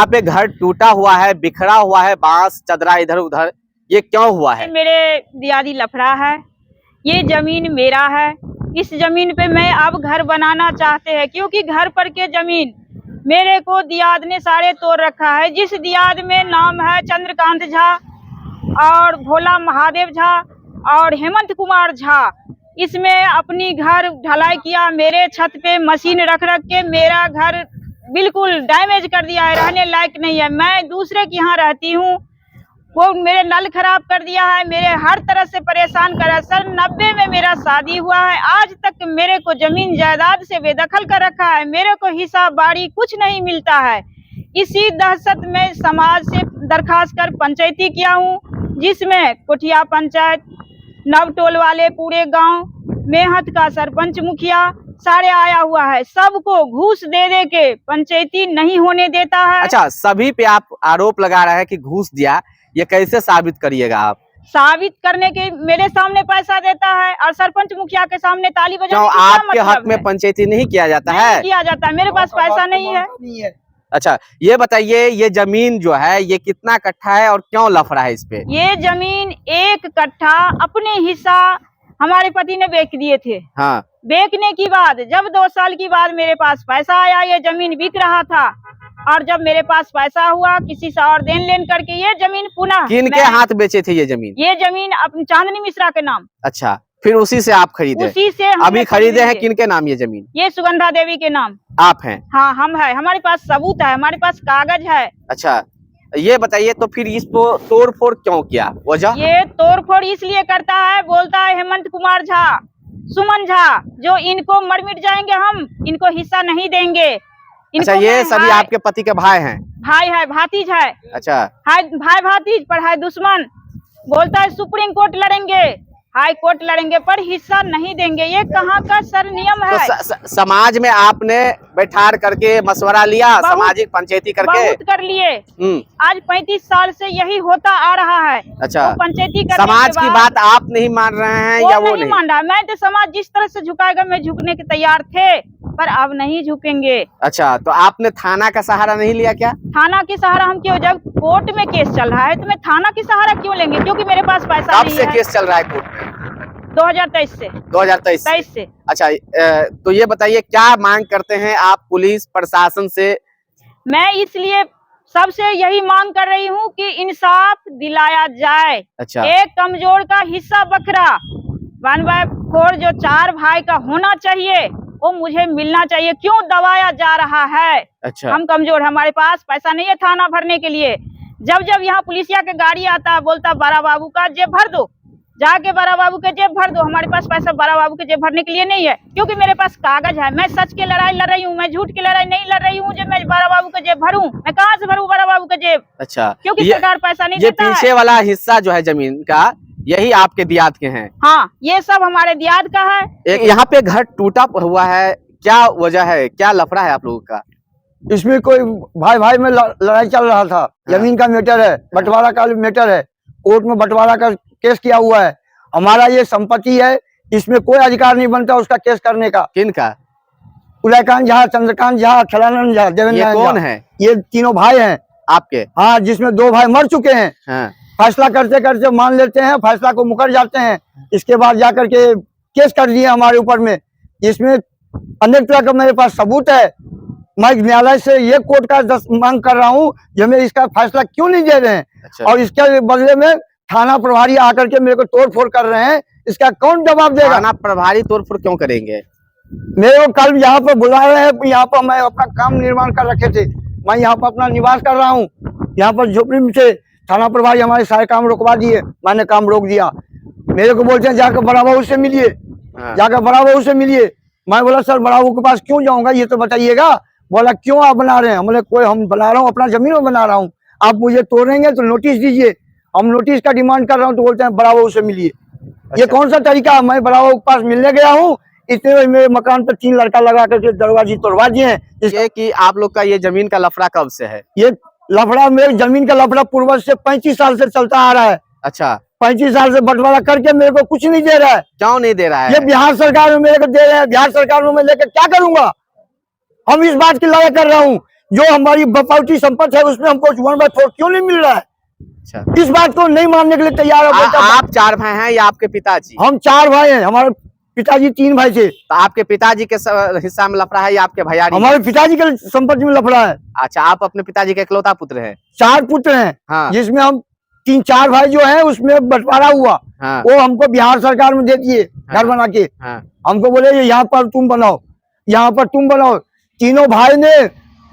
यहाँ पे घर टूटा हुआ है, बिखरा हुआ है, बांस चदरा इधर उधर, ये क्यों हुआ है? मेरे दियादी लफड़ा है, ये जमीन मेरा है। इस जमीन पे मैं अब घर बनाना चाहते हैं, क्योंकि घर पर के जमीन मेरे को दियाद ने सारे तोड़ रखा है। जिस दियाद में नाम है चंद्रकांत झा और भोला महादेव झा और हेमंत कुमार झा, इसमें अपनी घर ढलाई किया, मेरे छत पे मशीन रख के मेरा घर बिल्कुल डैमेज कर दिया है, रहने लायक नहीं है। मैं दूसरे के यहाँ रहती हूँ, वो मेरे नल खराब कर दिया है, मेरे हर तरह से परेशान कर रहा है। सर 90 में मेरा शादी हुआ है, आज तक मेरे को जमीन जायदाद से बेदखल कर रखा है, मेरे को हिस्सा बाड़ी कुछ नहीं मिलता है। इसी दहशत में समाज से दरखास्त कर पंचायती किया हूँ, जिसमें कोठिया पंचायत, नवटोल वाले पूरे गांव, मेहत का सरपंच मुखिया सारे आया हुआ है। सबको घूस दे दे के पंचायती नहीं होने देता है। अच्छा, सभी पे आप आरोप लगा रहे हैं कि घूस दिया, ये कैसे साबित करिएगा आप? साबित करने के मेरे सामने पैसा देता है और सरपंच मुखिया के सामने ताली बजाने क्यों की आपके क्या हक मतलब में है? पंचायती नहीं किया जाता नहीं है? किया जाता है, मेरे पास पैसा नहीं है। अच्छा, ये बताइए, ये जमीन जो है ये कितना कट्ठा है और क्यों लफड़ा है इस पे? ये जमीन 1 कट्ठा अपने हिस्सा हमारे पति ने बेच दिए थे। हाँ। बेचने की बाद जब 2 साल की बाद मेरे पास पैसा आया, ये जमीन बिक रहा था, और जब मेरे पास पैसा हुआ किसी से और देन लेन करके ये जमीन पुनः किन के हाथ बेचे थे ये जमीन? ये जमीन अपनी चांदनी मिश्रा के नाम। अच्छा, फिर उसी से आप खरीदे? उसी से अभी खरीदे हैं किन के नाम ये जमीन? ये सुगंधा देवी के नाम। आप हैं? हाँ, हम है, हमारे पास सबूत है, हमारे पास कागज है। अच्छा, ये बताइए तो फिर इसको तोड़ फोड़ क्यों किया, वजह? ये तोड़ फोड़ इसलिए करता है, बोलता है हेमंत कुमार झा, सुमन झा, जो इनको मर मिट जाएंगे हम इनको हिस्सा नहीं देंगे। अच्छा, ये सभी आपके पति के भाई हैं? भाई है, भातीज है। अच्छा, भाई भातीज पर है दुश्मन। बोलता है सुप्रीम कोर्ट लड़ेंगे, हाई कोर्ट लड़ेंगे, पर हिस्सा नहीं देंगे। ये कहाँ का सर नियम है? तो समाज में आपने बैठार करके मशवरा लिया, सामाजिक पंचायती करके? बहुत कर लिए। आज 35 साल से यही होता आ रहा है। अच्छा, तो पंचायती समाज की बात आप नहीं मान रहे हैं या वो नहीं मान रहा? मैं तो समाज जिस तरह से झुकाएगा मैं झुकने के तैयार थे, पर अब नहीं झुकेंगे। अच्छा, तो आपने थाना का सहारा नहीं लिया क्या? थाना की सहारा हम क्यों, जब कोर्ट में केस चल रहा है तो मैं थाना की सहारा क्यों लेंगे? क्योंकि मेरे पास पैसा नहीं है। कब से केस चल रहा है कोर्ट में? 2023 से। 2023 से। अच्छा, तो ये बताइए क्या मांग करते हैं आप पुलिस प्रशासन से? मैं इसलिए सबसे यही मांग कर रही हूँ कि इंसाफ दिलाया जाए। अच्छा, एक कमजोर का हिस्सा बकरा 1/4 जो 4 भाई का होना चाहिए वो मुझे मिलना चाहिए। क्यों दबाया जा रहा है? अच्छा, हम कमजोर, हमारे पास पैसा नहीं है थाना भरने के लिए। जब जब यहाँ पुलिसिया के गाड़ी आता है, बोलता बड़ा बाबू का जेब भर दो, जाके बड़ा बाबू के जेब भर दो। हमारे पास पैसा बड़ा बाबू के जेब भरने के लिए नहीं है, क्योंकि मेरे पास कागज है। मैं सच की लड़ाई लड़ रही हूँ, मैं झूठ की लड़ाई नहीं लड़ रही हूँ। जब मैं बड़ा बाबू का जेब भरूं, मैं कहाँ से भरूं बड़ा बाबू का जेब? अच्छा, क्योंकि सरकार पैसा नहीं ये देता है। पीछे वाला हिस्सा जो है जमीन का, यही आपके दियाद के हैं? हाँ, ये सब हमारे दियाद का है। एक यहाँ पे घर टूटा हुआ है, क्या वजह है, क्या लफड़ा है आप लोगों का? इसमें कोई भाई भाई में लड़ाई चल रहा था। जमीन का मैटर है, बंटवारा का मैटर है, कोर्ट में बंटवारा का केस किया हुआ है। हमारा ये संपत्ति है, इसमें कोई अधिकार नहीं बनता उसका केस करने का। किन का? उदयकांत झा, चंद्रकांत झा, खिलानंद झा, देवेंद्र। ये कौन है? ये तीनों भाई हैं आपके? हाँ, जिसमें 2 भाई मर चुके हैं। हाँ। फैसला करते करते मान लेते हैं, फैसला को मुकर जाते हैं, इसके बाद जाकर के केस कर दिए हमारे ऊपर में। इसमें अनेक तरह का मेरे पास सबूत है। मैं न्यायालय से ये कोर्ट का मांग कर रहा हूँ, ये मेरे इसका फैसला क्यों नहीं दे रहे हैं? अच्छा। और इसके बदले में थाना प्रभारी आकर के मेरे को तोड़फोड़ कर रहे हैं, इसका कौन जवाब देगा? थाना प्रभारी तोड़फोड़ क्यों करेंगे? मेरे को कल यहाँ पर बुला रहे हैं, यहाँ पर मैं अपना काम निर्माण कर रखे थे, मैं यहाँ पर अपना निवास कर रहा हूँ। यहाँ पर झोपड़ी में से थाना प्रभारी हमारे सारे काम रोकवा दिए, मैंने काम रोक दिया। मेरे को बोलते हैं जाकर बड़ा बाबू से मिलिए, जाकर बड़ा बाबू से मिलिए। मैं बोला सर बड़ा बाबू के पास क्यों जाऊंगा, ये तो बताइएगा। बोला क्यों आप बना रहे हैं? बोले कोई हम बना रहा हूँ, अपना जमीन में बना रहा हूँ, आप मुझे तोड़ेंगे तो नोटिस दीजिए। हम नोटिस का डिमांड कर रहा हूँ तो बोलते हैं बड़ा बाबू से मिलिए। ये कौन सा तरीका? मैं बड़ा बाबू के पास मिलने गया हूँ, इतने में मेरे मकान पर 3 लड़का लगा करके दरवाजे तोड़वा दिए हैं। ये कि आप लोग का ये जमीन का लफड़ा कब से है? ये लफड़ा, मेरे जमीन का लफड़ा पूर्वज से 35 साल से चलता आ रहा है। अच्छा, 35 साल से बंटवारा करके मेरे को कुछ नहीं दे रहा है। क्यों नहीं दे रहा है? ये बिहार सरकार में मेरे को दे रहे हैं, बिहार सरकार में मैं लेकर क्या करूंगा? हम इस बात की लड़ाई कर रहा हूँ जो हमारी बपावती संपत्ति है उसमें हमको 1/4 क्यों नहीं मिल रहा है? अच्छा, इस बात को नहीं मानने के लिए तैयार है। आप 4 भाई हैं या आपके पिताजी? हम 4 भाई हैं, हमारे पिताजी 3 भाई थे। तो आपके पिताजी के हिस्सा में लफड़ा है या आपके भैयारी? हमारे पिताजी के संपत्ति में लफड़ा है। अच्छा, आप अपने पिताजी के इकलौता पुत्र हैं? 4 पुत्र हैं, हाँ। जिसमें हम 3-4 भाई जो हैं उसमें बंटवारा हुआ। हाँ। वो हमको बिहार सरकार में दे दिए घर बना के। हाँ। हमको बोले ये यहाँ पर तुम बनाओ, यहाँ पर तुम बनाओ। तीनों भाई ने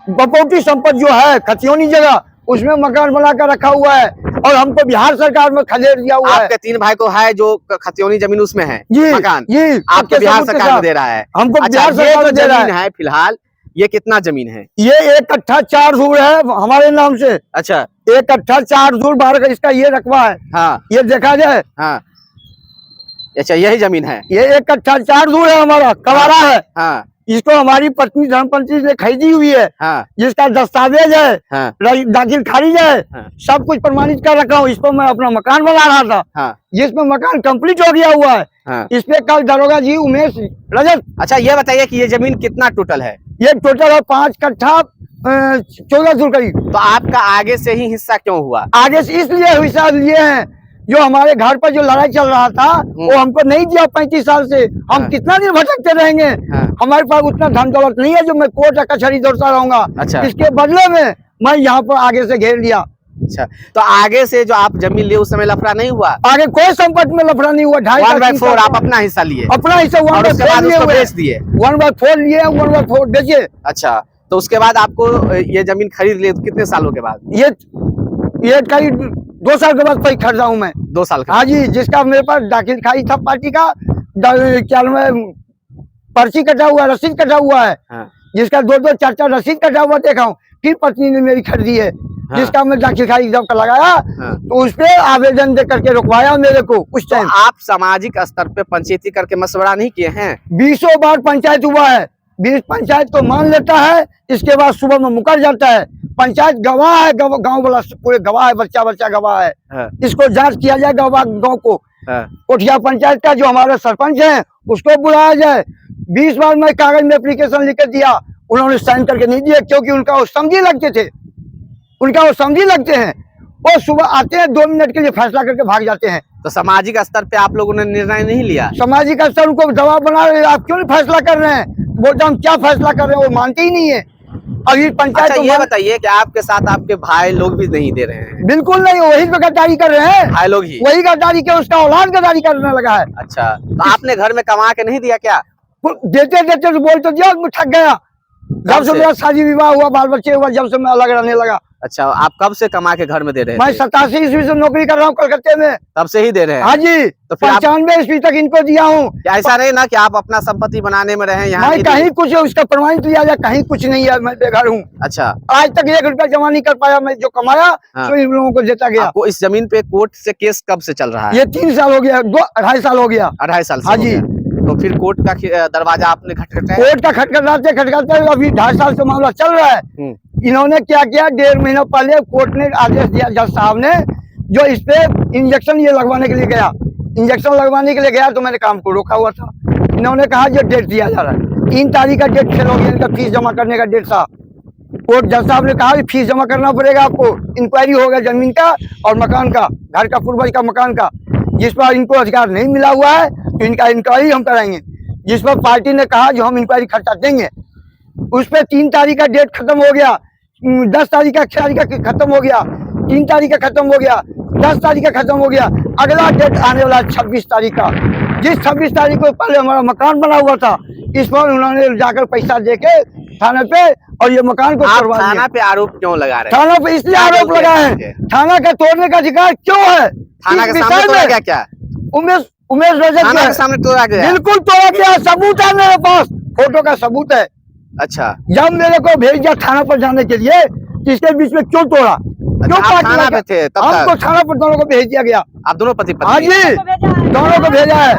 बपौती संपत्ति जो है खतियोनी जगह उसमें मकान बना कर रखा हुआ है और हमको बिहार सरकार में खदेड़ दिया हुआ है। आपके 3 भाई को है जो खतियोनी जमीन उसमें है जी, मकान जी, आपको बिहार सरकार में दे रहा है? हमको अच्छा, बिहार सरकार में दे रहा जमीन है फिलहाल, ये कितना जमीन है? ये 1 कट्ठा 4 धूर है हमारे नाम से। अच्छा, 1 कट्ठा 4 धूर 12 का इसका ये रकबा है। हाँ। ये देखा जाए। हाँ। अच्छा, यही जमीन है? ये 1 कट्ठा 4 धूर है हमारा, कवारा है। हाँ। इसको हमारी पत्नी धर्मपंत्री ने खरीदी हुई है। हाँ। जिसका दस्तावेज है, हाँ। दाखिल खारिज है, हाँ। सब कुछ प्रमाणित कर रखा हूँ। इस पर मैं अपना मकान बना रहा था। हाँ। जिसमें मकान कंप्लीट हो गया हुआ है। हाँ। इस पे कल दरोगा जी उमेश रजत। अच्छा, ये बताइए कि ये जमीन कितना टोटल है? ये टोटल है 5 कट्ठा 14 धूर करीब। तो आपका आगे से ही हिस्सा क्यों हुआ? आगे से इसलिए हिस्सा लिए हैं, जो हमारे घर पर जो लड़ाई चल रहा था वो हमको नहीं दिया 35 साल से। हम हाँ। कितना दिन भटकते रहेंगे? हाँ। हमारे पास उतना धन दौलत नहीं है जो मैं कोर्ट कचहरी दौड़ता रहूंगा। अच्छा। इसके बदले में मैं यहाँ पर आगे से घेर लिया। अच्छा, तो आगे से जो आप जमीन लिए उस समय लफड़ा नहीं हुआ? आगे कोई संपत्ति में लफड़ा नहीं हुआ। 1/4 आप अपना हिस्सा लिए? अपना हिस्सा और उसके बाद उसको बेच दिए? 1/4 लिए, 1/4 बेचे। अच्छा, तो उसके बाद आपको ये जमीन खरीद लिए कितने सालों के बाद? ये करीब 2 साल के बाद खरीदा हूँ मैं। 2 साल का? हाँ जी, जिसका मेरे पास दाखिल खाई था पार्टी का, क्या नाम है, पर्ची कटा हुआ, रसीद कटा हुआ है। हाँ। जिसका 2-2 4-4 रसीद कटा हुआ देखा हूँ। फिर पत्नी ने मेरी खरीदी है। हाँ। जिसका मैं दाखिल खाई जब का लगाया। हाँ। तो उस पे आवेदन दे करके रुकवाया मेरे को उस तो टाइम। आप सामाजिक स्तर पे पंचायती करके मशवरा नहीं किए हैं? 20 बार पंचायत हुआ है। 20 पंचायत को मान लेता है, इसके बाद सुबह में मुकर जाता है। पंचायत गवाह है, गांव वाला पूरे गवाह है, बच्चा गवाह है। हाँ। इसको जांच किया जाए गांव को। हाँ। कोठिया पंचायत का जो हमारे सरपंच है उसको बुलाया जाए। 20 बार मैं कागज में एप्लीकेशन लिख के दिया, उन्होंने साइन करके नहीं दिया, क्योंकि उनका वो समझी लगते थे। उनका वो समझी लगते हैं। वो सुबह आते हैं, 2 मिनट के लिए फैसला करके भाग जाते हैं। तो सामाजिक स्तर पे आप लोगों ने निर्णय नहीं लिया? सामाजिक स्तर उनको दबाव बना रहे, आप क्यों नहीं फैसला कर रहे हैं? बोलते हम क्या फैसला कर रहे हैं, वो मानते ही नहीं है। अभी पंचायत अच्छा, ये बताइए कि आपके साथ आपके भाई लोग भी नहीं दे रहे हैं? बिल्कुल नहीं, वही पे गद्दारी कर रहे हैं। भाई लोग ही? वही गद्दारी के उसका औलाद गद्दारी करने लगा है। अच्छा, तो आपने घर में कमा के नहीं दिया क्या? देते देते तो बोल तो दिया, मैं थक गया। जब से मेरा शादी विवाह हुआ, बाल बच्चे हुआ, जब से मैं अलग रहने लगा। अच्छा, आप कब से कमा के घर में दे रहे मैं हैं? 87 ईस्वी से नौकरी कर रहा हूँ कलकत्ते में। तब से ही दे रहे हैं? हाँ जी, तो फिर आप- 95 ईस्वी तक इनको दिया हूँ। ऐसा नहीं ना कि आप अपना संपत्ति बनाने में रहे यहाँ? मैं कहीं कुछ उसका प्रमाणित लिया जाए, कहीं कुछ नहीं है, मैं बेघर हूँ। अच्छा, आज तक 1 रुपया जमा नहीं कर पाया। मैं जो कमाया हाँ। तो इन लोगों को देता गया। आपको इस जमीन पे कोर्ट से केस कब से चल रहा है? ये 3 साल हो गया, 2-2.5 साल हो गया। 2.5 साल से हाँ हो जी। गया। तो फिर कोर्ट का दरवाजा आपने खटखटाया? कोर्ट का खटखटाते अभी 2.5 साल से मामला चल रहा है। इन्होंने क्या किया, 1.5 महीना पहले कोर्ट ने आदेश दिया, जज साहब ने, जो इस पे इंजेक्शन ये लगवाने के लिए गया। इंजेक्शन लगवाने के लिए गया तो मैंने काम को रोका हुआ था। इन्होंने कहा जो डेट दिया जा रहा है, 3 तारीख का डेट फेल हो गया, इनका फीस जमा करने का डेट था। कोर्ट जज साहब ने कहा कि फीस जमा करना पड़ेगा आपको, इंक्वायरी होगा जमीन का और मकान का, घर का, पूर्वज का मकान का, जिस पर इनको अधिकार नहीं मिला हुआ है, तो इनका इंक्वायरी हम कराएंगे। जिस पर पार्टी ने कहा जो हम इंक्वायरी खर्चा देंगे। उस पर 3 तारीख का डेट खत्म हो गया, 10 तारीख का खत्म हो गया, 3 तारीख का खत्म हो गया, 10 तारीख का खत्म हो गया। अगला डेट आने वाला 26 तारीख का। जिस 26 तारीख को पहले हमारा मकान बना हुआ था, इस पर उन्होंने जाकर पैसा देके थाने पे और ये मकान को आप करवा दिया। थाना पे आरोप क्यों लगा रहे हैं? थाना पे इसलिए आरोप लगा है, थाना का तोड़ने का अधिकार क्यों है? थाना इस के सामने विषय तोड़ा में गया क्या? उमेश रजत थाना के के सामने तोड़ा गया? बिल्कुल तोड़ा गया, सबूत है मेरे पास, फोटो का सबूत है। अच्छा, जब मेरे को भेज दिया थाना पर जाने के लिए, इसके बीच में क्यों तोड़ा? क्यों आप 5 थाना लाख? पे थे तब हमको तक? थाना पर दोनों को भेज दिया गया। आप दोनों पति हाँ पत्नी? जी, दोनों को भेजा है।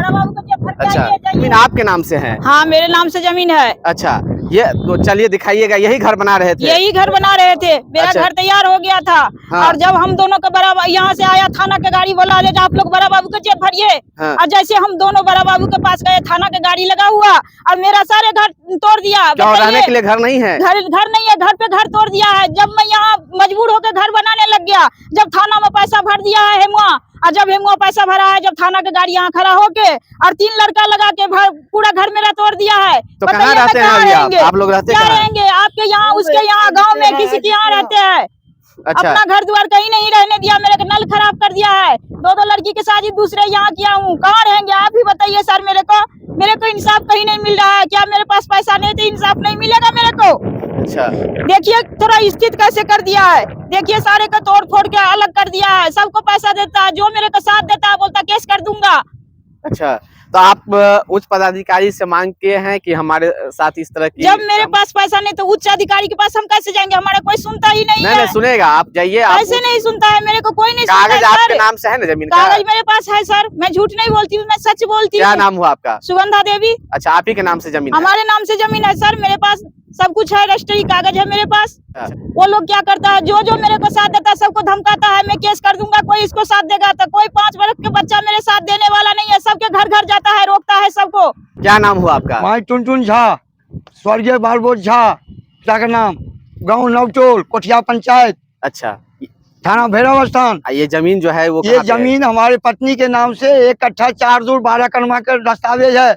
अच्छा, जमीन आपके नाम से है? हाँ, मेरे नाम से जमीन है। अच्छा, ये तो चलिए दिखाइएगा, यही घर बना रहे थे? यही घर बना रहे थे, मेरा अच्छा। घर तैयार हो गया था। हाँ। और जब हम दोनों का बड़ा यहाँ से आया थाना के गाड़ी बोला ले आप लोग बड़ा बाबू को जेब भरिए। हाँ। और जैसे हम दोनों बड़ा बाबू के पास गए थाना के गाड़ी लगा हुआ और मेरा सारे घर तोड़ दिया। क्या बताइए, रहने के लिए घर नहीं है? घर नहीं है, घर पे घर तोड़ दिया है। जब मैं यहाँ मजबूर होकर घर बनाने लग गया, जब थाना में पैसा भर दिया है हेमुआ, और जब हेमुआ पैसा भरा है, जब थाना के गाड़ी यहाँ खड़ा होके और 3 लड़का लगा के पूरा घर मेरा तोड़ दिया है। तो कहाँ रहते हैं अभी आप लोग रहते क्या कहाँ? रहेंगे? आपके यहाँ, उसके यहाँ, गाँव में किसी के यहाँ रहते हैं। अच्छा, अपना घर द्वार कहीं नहीं रहने दिया, मेरे को नल खराब कर दिया है। 2 लड़की के शादी दूसरे यहाँ किया हूँ, कहाँ रहेंगे आप ही बताइए सर। मेरे को इंसाफ कहीं नहीं मिल रहा है। क्या मेरे पास पैसा नहीं तो इंसाफ नहीं मिलेगा मेरे को? अच्छा, देखिए थोड़ा स्थित कैसे कर दिया है, देखिए सारे का तोड़ फोड़ के अलग कर दिया है। सबको पैसा देता है, जो मेरे को साथ देता है बोलता केस कर दूंगा। अच्छा, तो आप उच्च पदाधिकारी से मांग के हैं कि हमारे साथ इस तरह की? जब मेरे पास पैसा नहीं तो उच्च अधिकारी के पास हम कैसे जाएंगे? हमारा कोई सुनता ही नहीं है। नहीं सुनेगा, आप जाइए। आप ऐसे नहीं सुनता है, मेरे को कोई नहीं सुनता कागज है आपके सर। नाम से है ना जमीन का? कागज मेरे पास है सर, मैं झूठ नहीं बोलती हूँ, मैं सच बोलती क्या हूँ। नाम हुआ आपका? सुगंधा देवी। अच्छा, आप ही के नाम से जमीन है? हमारे नाम से जमीन है सर, मेरे पास सब कुछ है, रजिस्ट्री कागज है मेरे पास। अच्छा। वो लोग क्या करता है, जो मेरे को साथ देता है सबको धमकाता है, मैं केस कर दूंगा। कोई इसको साथ देगा तो कोई 5 वर्ष के बच्चा मेरे साथ देने वाला नहीं है। सबके घर घर जाता है, रोकता है सबको। क्या नाम हुआ आपका? माई टुनटुन झा, स्वर्गीय बालबोध झा, पिता का नाम, गाँव नवटोल, कोठिया पंचायत, अच्छा, थाना भैरव स्थान। ये जमीन जो है वो ये कहाँ पे है? जमीन हमारे पत्नी के नाम से 1 कट्ठा 4 दूर 12 करमा कर दस्तावेज है।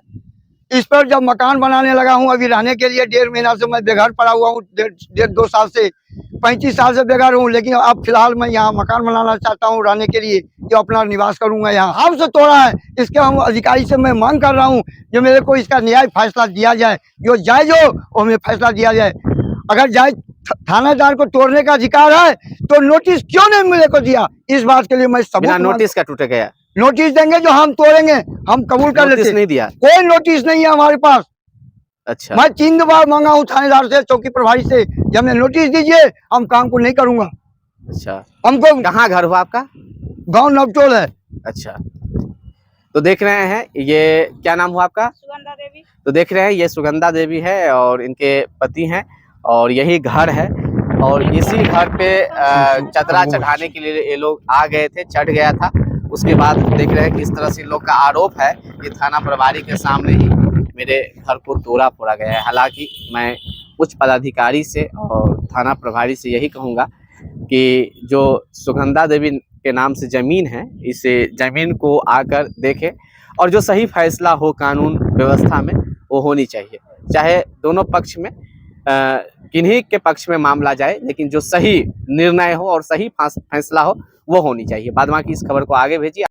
इस पर जब मकान बनाने लगा हूँ, अभी रहने के लिए 1.5 महीना से मैं बेघर पड़ा हुआ हूँ। 1.5-2 साल से, 35 साल से बेघर हूँ। लेकिन अब फिलहाल मैं यहाँ मकान बनाना चाहता हूँ रहने के लिए, जो अपना निवास करूंगा यहाँ। हमसे तोड़ा है, इसके हम अधिकारी से मैं मांग कर रहा हूँ जो मेरे को इसका न्याय फैसला दिया जाए, जो जायज हो वो हमें फैसला दिया जाए। अगर जायज थानेदार को तोड़ने का अधिकार है तो नोटिस क्यों नहीं मेरे को दिया? इस बात के लिए मैं बिना सबूत नोटिस का टूटे गया? नोटिस देंगे, जो हम तोड़ेंगे हम कबूल कर नोटिस लेते। नहीं दिया? कोई नोटिस नहीं है हमारे पास। अच्छा, मैं 3 बार मांगा हूँ थानेदार से, चौकी प्रभारी से, जब मैं नोटिस दीजिए हम काम को नहीं करूंगा। अच्छा, हमको कहाँ घर हुआ आपका? गांव नवटोल है। अच्छा, तो देख रहे हैं, ये क्या नाम हुआ आपका? सुगंधा देवी। तो देख रहे हैं, ये सुगंधा देवी है और इनके पति हैं और यही घर है। और इसी घर पे चदरा चढ़ाने के लिए ये लोग आ गए थे, चढ़ गया था। उसके बाद देख रहे हैं कि इस तरह से लोग का आरोप है कि थाना प्रभारी के सामने ही मेरे घर को तोड़ा फोड़ा गया है। हालांकि मैं उच्च पदाधिकारी से और थाना प्रभारी से यही कहूँगा कि जो सुगंधा देवी के नाम से ज़मीन है, इस ज़मीन को आकर देखें और जो सही फैसला हो कानून व्यवस्था में वो होनी चाहिए। चाहे दोनों पक्ष में किन्हीं के पक्ष में मामला जाए, लेकिन जो सही निर्णय हो और सही फैसला हो वो होनी चाहिए। बाद बाकी इस खबर को आगे भेजिए।